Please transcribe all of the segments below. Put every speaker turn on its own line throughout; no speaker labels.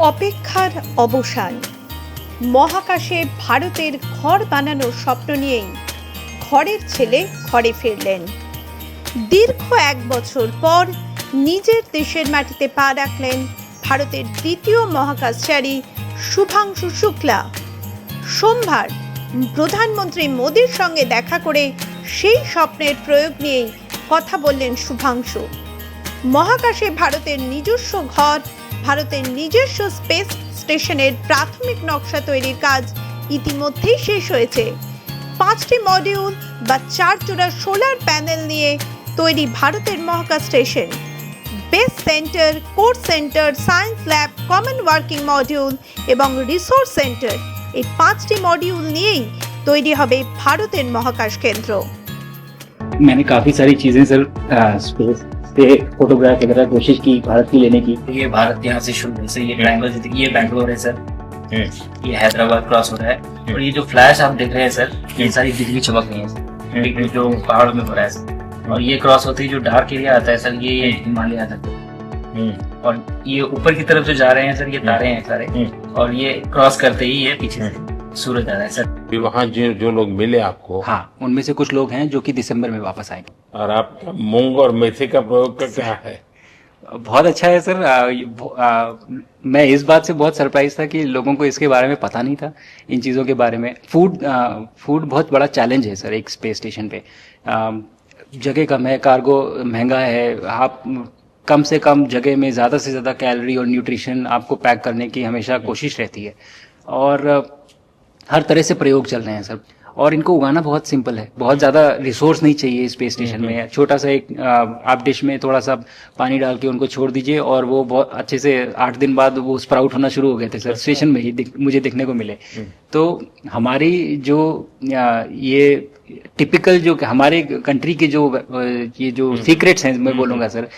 অপেক্ষার অবসান। মহাকাশে ভারতের ঘর বানানোর স্বপ্ন নিয়েই ঘরের ছেলে ঘরে ফিরলেন। দীর্ঘ 1 বছর পর নিজের দেশের মাটিতে পা রাখলেন ভারতের দ্বিতীয় মহাকাশচারী শুভাংশু শুক্লা। সোমবার প্রধানমন্ত্রী মোদির সঙ্গে দেখা করে সেই স্বপ্নের প্রয়োগ নিয়েই কথা বললেন শুভাংশু। মহাকাশে ভারতের নিজস্ব ঘর, ভারতের নিজস্ব স্পেস স্টেশনের প্রাথমিক নকশা তৈরির কাজ ইতিমধ্যেই শেষ হয়েছে। 5টি মডিউল বা 4 জোড়া সোলার প্যানেল নিয়ে তৈরি ভারতের মহাকাশ station. Base centre, core centre, science lab, common working module এবং রিসোর্স সেন্টার, এই 5টি মডিউল নিয়েই তৈরি হবে ভারতের মহাকাশ केंद्र।
मैंने काफी सारी चीजें सर स्पेस से फोटोग्राफ वगैरह कोशिश की भारत की लेने की।
ये भारत यहाँ से शुरू से ये बैंगलोर है सर, ये हैदराबाद क्रॉस हो रहा है। और ये जो फ्लैश आप देख रहे हैं सर, ये सारी बिजली चमक रही है सर, जो पहाड़ों में हो रहा है सर। और ये क्रॉस होते ही जो डार्क एरिया आता है सर, ये हिमालय आता है। और ये ऊपर की तरफ जो जा रहे हैं सर, ये तारे हैं सारे। और ये क्रॉस करते ही ये पीछे से सूरज आ रहा है सर।
वहाँ जो लोग मिले आपको,
हाँ, उनमें से कुछ लोग हैं जो कि दिसंबर में वापस आएंगे।
और आपका मूंग और मेथी का प्रयोग का क्या है?
बहुत अच्छा है सर। मैं इस बात से बहुत सरप्राइज था कि लोगों को इसके बारे में पता नहीं था, इन चीज़ों के बारे में। फूड बहुत बड़ा चैलेंज है सर एक स्पेस स्टेशन पे। जगह कम है, कार्गो महंगा है, आप कम से कम जगह में ज़्यादा से ज़्यादा कैलोरी और न्यूट्रिशन आपको पैक करने की हमेशा कोशिश रहती है। और हर तरह से प्रयोग चल रहे हैं सर। और इनको उगाना बहुत सिंपल है, बहुत ज़्यादा रिसोर्स नहीं चाहिए स्पेस स्टेशन में। छोटा सा एक आप डिश में थोड़ा सा पानी डाल के उनको छोड़ दीजिए और वो बहुत अच्छे से 8 दिन बाद वो स्प्राउट होना शुरू हो गए थे सर, स्टेशन में ही मुझे देखने को मिले। तो हमारी जो ये टिपिकल जो हमारे कंट्री के जो ये जो सीक्रेट्स हैं मैं बोलूँगा सर,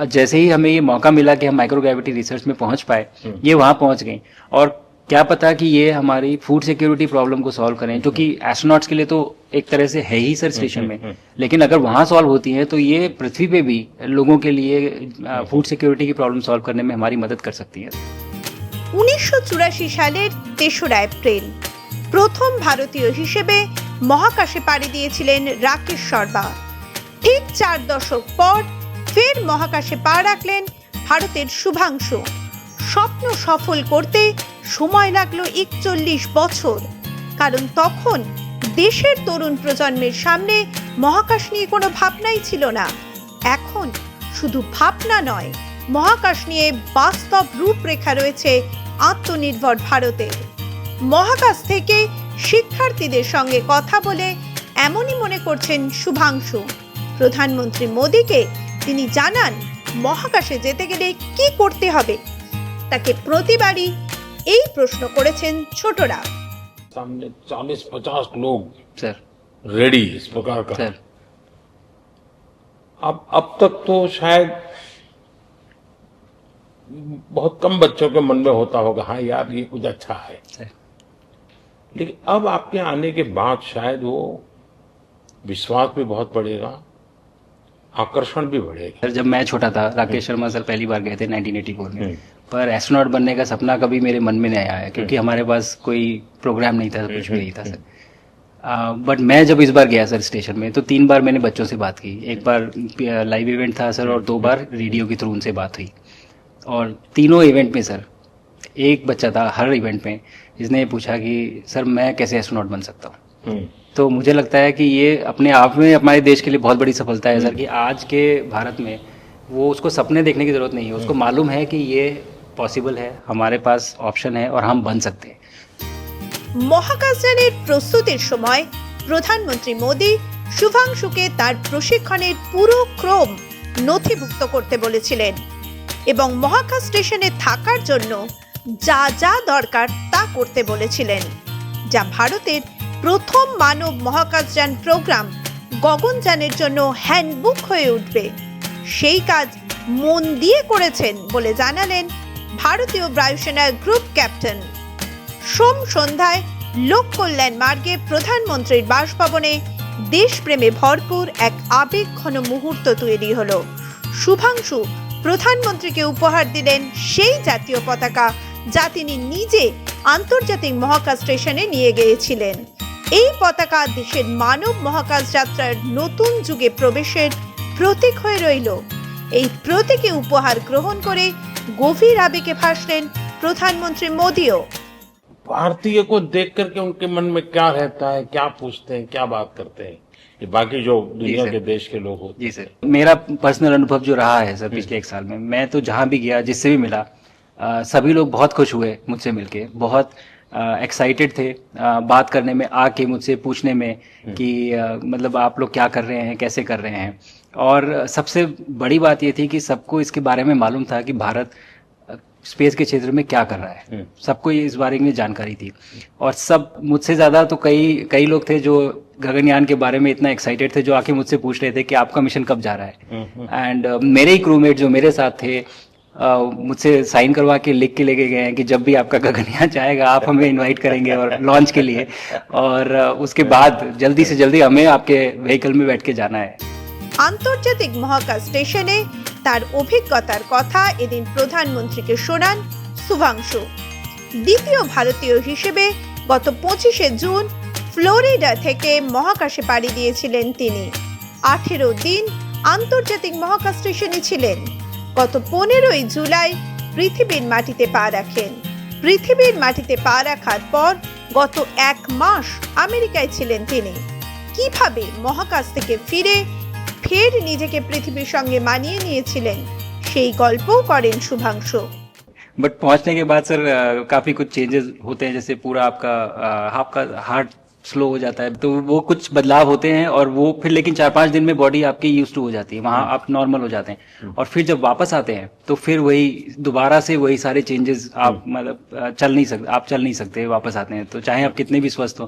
जैसे ही हमें ये मौका मिला कि हम माइक्रोग्रेविटी रिसर्च में पहुँच पाए, ये वहाँ पहुँच गई। और क्या पता कि ये हमारी फूड सिक्योरिटी प्रॉब्लम को सॉल्व करें, जो कि एस्ट्रोनॉट्स के लिए तो एक तरह से है ही सर स्टेशन में, लेकिन अगर वहाँ सॉल्व होती है तो ये पृथ्वी पे भी लोगों के लिए फूड सिक्योरिटी की प्रॉब्लम सॉल्व करने में हमारी मदद कर सकती है।
1984 সালের 3রা এপ্রিল প্রথম ভারতীয় হিসেবে মহাকাশে পাড়ি দিয়েছিলেন রাকেশ শর্মা। ঠিক 4 দশক পর ফের মহাকাশে পা রাখলেন ভারতের শুভাংশু। স্বপ্ন সফল করতে সময় লাগলো 41 বছর, কারণ তখন দেশের তরুণ প্রজন্মের সামনে মহাকাশ নিয়ে কোনো ভাবনাই ছিল না। এখন শুধু ভাবনা নয়, মহাকাশ নিয়ে বাস্তব রূপরেখা রয়েছে আত্মনির্ভর ভারতের। মহাকাশ থেকে শিক্ষার্থীদের সঙ্গে কথা বলে এমনই মনে করছেন শুভাংশু। প্রধানমন্ত্রী মোদিকে তিনি জানান মহাকাশে যেতে গেলে কি করতে হবে। তাকে প্রতিবারই এই প্রশ্ন করেছেন ছোটরা।
सामने 40-50 लोग
सर
रेडी इस प्रकार का।
सर
अब तक तो शायद बहुत कम बच्चों के मन में होता होगा, हाँ यार ये कुछ अच्छा है,
सर
लेकिन अब आपके आने के बाद शायद वो विश्वास भी बहुत बढ़ेगा, आकर्षण भी बढ़ेगा।
सर जब मैं छोटा था, राकेश शर्मा सर पहली बार गए थे 1984 में, पर एस्ट्रोनॉट बनने का सपना कभी मेरे मन में नहीं आया, क्योंकि हमारे पास कोई प्रोग्राम नहीं था, कुछ भी नहीं था सर। बट मैं जब इस बार गया सर स्टेशन में, तो 3 बार मैंने बच्चों से बात की। एक बार लाइव इवेंट था सर, और 2 बार रेडियो के थ्रू उनसे बात हुई। और तीनों इवेंट में सर एक बच्चा था हर इवेंट में जिसने पूछा कि सर मैं कैसे एस्ट्रोनॉट बन सकता हूँ। तो मुझे लगता है कि ये अपने आप में हमारे देश के लिए बहुत बड़ी सफलता है सर, कि आज के भारत में वो उसको सपने देखने की ज़रूरत नहीं है, उसको मालूम है कि ये पॉसिबल है, हमारे पास ऑप्शन है और हम बन सकते हैं।
মহাকাশযানের প্রস্তুতির সময় প্রধানমন্ত্রী মোদি শুভাংশুকে তার প্রশিক্ষণের পুরো ক্রম নথিভুক্ত করতে বলেছিলেন এবং মহাকাশ স্টেশনে থাকার জন্য যা যা দরকার তা করতে বলেছিলেন, যা ভারতের প্রথম মানব মহাকাশযান প্রোগ্রাম গগনযানের জন্য হ্যান্ডবুক হয়ে উঠবে। সেই কাজ মন দিয়ে করেছেন বলে জানালেন ভারতীয় বায়ুসেনার গ্রুপ ক্যাপ্টেন। সোম সন্ধ্যায় লোক কল্যাণ মার্গে প্রধানমন্ত্রীর বাসভবনে দেশপ্রেমে ভরপুর এক আবেগঘন মুহূর্ত তৈরি হলো। শুভাংশু প্রধানমন্ত্রীকে উপহার দিলেন সেই জাতীয় পতাকা যা তিনি নিজে আন্তর্জাতিক মহাকাশ স্টেশনে নিয়ে গিয়েছিলেন। এই পতাকা দেশের মানব মহাকাশ যাত্রার নতুন যুগে প্রবেশের প্রতীক হয়ে রইল। এই প্রতীকী উপহার গ্রহণ করে গভীর আবেগে ভাসলেন প্রধানমন্ত্রী মোদিও।
भारतीय को देख करके उनके मन में क्या रहता है, क्या पूछते हैं, क्या बात करते हैं, ये बाकी जो दुनिया
सर।
के देश के लोग होते
जी सर, मेरा पर्सनल अनुभव जो रहा है सर पिछले 1 साल में, मैं तो जहाँ भी गया, जिससे भी मिला, सभी लोग बहुत खुश हुए मुझसे मिलके, बहुत एक्साइटेड थे बात करने में, आके मुझसे पूछने में कि मतलब आप लोग क्या कर रहे हैं, कैसे कर रहे हैं। और सबसे बड़ी बात ये थी कि सबको इसके बारे में मालूम था कि भारत स्पेस के क्षेत्र में क्या कर रहा है, सबको ये इस बारे में जानकारी थी। और सब मुझसे ज़्यादा तो कई लोग थे जो गगनयान के बारे में इतना एक्साइटेड थे, जो आके मुझसे पूछ रहे थे कि आपका मिशन कब जा रहा है। एंड मेरे ही क्रूमेट जो मेरे साथ थे, मुझसे साइन करवा के लिख के लेके गए हैं कि जब भी आपका गगनयान जाएगा आप हमें इनवाइट करेंगे और लॉन्च के लिए, और उसके बाद जल्दी से जल्दी हमें आपके व्हीकल में बैठ के जाना है।
আন্তর্জাতিক মহাকাশ স্টেশনে তার অভিজ্ঞতার কথা এদিন প্রধানমন্ত্রীকে শোনান শুভাংশু। দ্বিতীয় ভারতীয় হিসেবে গত 25শে জুন ফ্লোরিডা থেকে মহাকাশে পাড়ি দিয়েছিলেন তিনি। 18 দিন আন্তর্জাতিক মহাকাশ স্টেশনে ছিলেন। গত 15ই জুলাই পৃথিবীর মাটিতে পা রাখেন। পৃথিবীর মাটিতে পা রাখার পর গত 1 মাস আমেরিকায় ছিলেন তিনি। কিভাবে মহাকাশ থেকে ফিরে ফের নিজেকে পৃথিবীর সঙ্গে মানিয়ে নিয়েছিলেন সেই গল্পও করেন শুভাংশু।
बट पहुंचने के बाद सर काफी कुछ चेंजेस होते हैं, जैसे पूरा आपका हार्ट स्लो हो जाता है, तो वो कुछ बदलाव होते हैं, और वो फिर लेकिन 4-5 दिन में बॉडी आपकी यूज टू हो जाती है, वहाँ आप नॉर्मल हो जाते हैं। और फिर जब वापस आते हैं तो फिर वही दोबारा से वही सारे चेंजेस आप मतलब चल नहीं सकते वापस आते हैं, तो चाहे आप कितने भी स्वस्थ हो।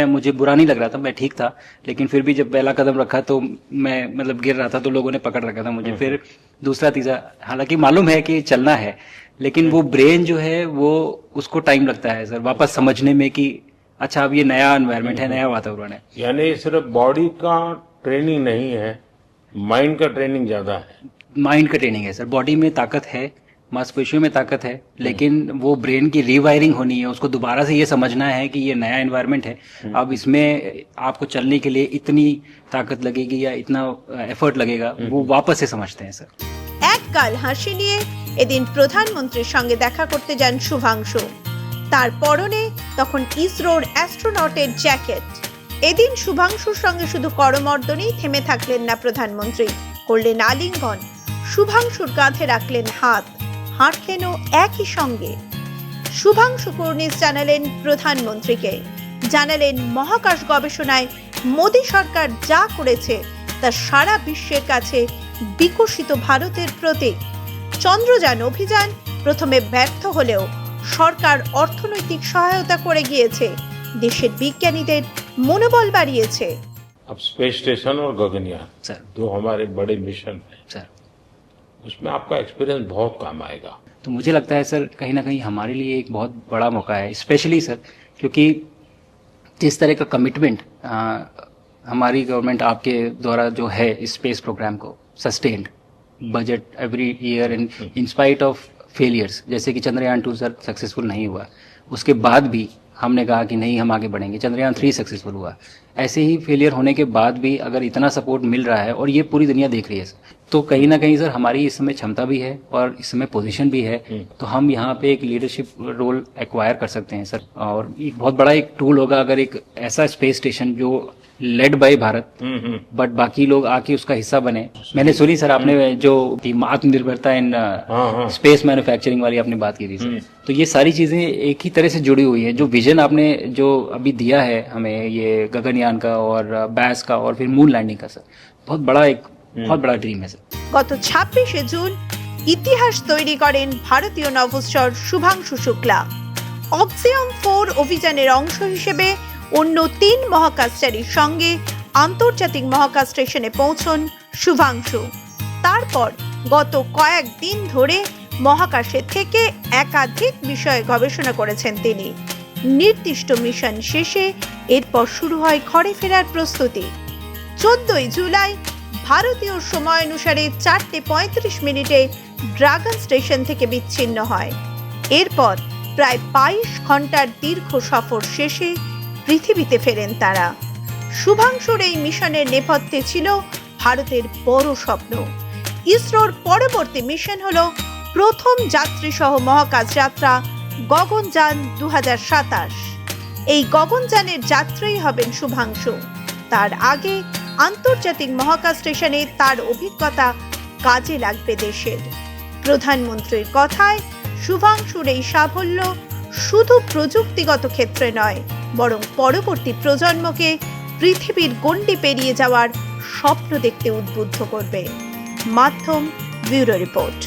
मुझे बुरा नहीं लग रहा था, मैं ठीक था, लेकिन फिर भी जब पहला कदम रखा तो मैं मतलब गिर रहा था, तो लोगों ने पकड़ रखा था मुझे। फिर दूसरा तीसरा, हालांकि मालूम है कि चलना है, लेकिन वो ब्रेन जो है वो उसको टाइम लगता है सर वापस समझने में कि अच्छा अब ये नया एनवायरनमेंट है, नया वातावरण है।
यानी सिर्फ बॉडी का ट्रेनिंग नहीं है, माइंड का ट्रेनिंग ज्यादा है।
माइंड का ट्रेनिंग है सर, बॉडी में ताकत है, मांसपेशियों में ताकत है, लेकिन वो ब्रेन की रीवायरिंग होनी है, उसको दोबारा से ये समझना है कि ये नया एनवायरनमेंट है, अब इसमें आपको चलने के लिए इतनी ताकत लगेगी या इतना एफर्ट लगेगा, वो वापस से समझते हैं सर।
এক গাল হাসি নিয়ে এদিন প্রধানমন্ত্রীর সঙ্গে দেখা করতে যান শুভাংশু। তার পরনে তখন ইসরোর অ্যাস্ট্রোনটের জ্যাকেট। এদিন শুভাংশুর সঙ্গে শুধু করমর্দনেই থেমে থাকলেন না প্রধানমন্ত্রী, করলেন আলিঙ্গন, শুভাংশুর কাঁধে রাখলেন হাত, হাঁটলেনও একই সঙ্গে। শুভাংশু কুর্নিশ জানালেন প্রধানমন্ত্রীকে, জানালেন মহাকাশ গবেষণায় মোদী সরকার যা করেছে তা সারা বিশ্বের কাছে বিকশিত ভারতের প্রতীক। চন্দ্রযান অভিযান প্রথমে ব্যর্থ হলেও সরকার অর্থনৈতিক সহায়তা করে গিয়েছে, দেশের বিজ্ঞানীদের মনোবল বাড়িয়েছে।
अब स्पेस स्टेशन और गगनयान
सर।
दो हमारे बड़े मिशन है,
सर
उसमें आपका एक्सपीरियंस बहुत काम आएगा।
तो मुझे लगता है सर कहीं ना कहीं हमारे लिए एक बहुत बड़ा मौका है, स्पेशली सर क्योंकि जिस तरह का कमिटमेंट हमारी गवर्नमेंट आपके द्वारा जो है इस स्पेस प्रोग्राम को sustained budget every year in spite of failures, जैसे कि चंद्रयान 2 सर सक्सेसफुल नहीं हुआ, उसके बाद भी हमने कहा कि नहीं हम आगे बढ़ेंगे, चंद्रयान 3 सक्सेसफुल हुआ, ऐसे ही फेलियर होने के बाद भी अगर इतना सपोर्ट मिल रहा है और ये पूरी दुनिया देख रही है तो कहीं ना कहीं सर हमारी इस समय क्षमता भी है और इस समय पोजीशन भी है, तो हम यहाँ पे एक लीडरशिप रोल एक्वायर कर सकते हैं सर। और एक बहुत बड़ा एक टूल होगा अगर एक ऐसा स्पेस स्टेशन जो लेड बाय भारत बट बाकी लोग आके उसका हिस्सा बने। मैंने सुनी सर आपने जो आत्मनिर्भरता इन स्पेस मैन्युफैक्चरिंग वाली आपने बात की थी सर, तो ये सारी चीजें एक ही तरह से जुड़ी हुई है। जो विजन आपने जो अभी दिया है हमें ये गगनयान का और बैस का और फिर मून लैंडिंग का सर, बहुत बड़ा ड्रीम है सर।
গত 26শে জুন ইতিহাস তৈরি করেন ভারতীয় নভোশ্চর শুভাংশু শুক্লা। অক্সিয়ম 4 অভিযানের অংশ হিসেবে অন্য 3 মহাকাশচারীর সঙ্গে আন্তর্জাতিক মহাকাশ স্টেশনে পৌঁছন শুভাংশু। তারপর গত কয়েকদিন ধরে মহাকাশে থেকে একাধিক বিষয়ে গবেষণা করেছেন তিনি। নির্দিষ্ট মিশন শেষে এরপর শুরু হয় ঘরে ফেরার প্রস্তুতি। 14ই জুলাই ভারতীয় সময় অনুসারে 4:35 ড্রাগন স্টেশন থেকে বিচ্ছিন্ন হয়। এরপর প্রায় 22 ঘন্টার দীর্ঘ সফর শেষে পৃথিবীতে ফেরেন তারা। শুভাংশুর এই মিশনের নেপথ্যে ছিল ভারতের বড় স্বপ্ন। ইসরোর পরবর্তী মিশন হলো প্রথম যাত্রীসহ মহাকাশ যাত্রা গগনযান 2027। এই গগনযানের যাত্রী হবেন শুভাংশু। তার আগে আন্তর্জাতিক মহাকাশ স্টেশনে তার অভিজ্ঞতা কাজে লাগবে দেশের। প্রধানমন্ত্রীর কথায় শুভাংশুর এই সাফল্য শুধু প্রযুক্তিগত ক্ষেত্রে নয়, বরং পরবর্তী প্রজন্মকে পৃথিবীর গণ্ডি পেরিয়ে যাওয়ার স্বপ্ন দেখতে উদ্বুদ্ধ করবে। মাধ্যম ব্যুরো রিপোর্ট।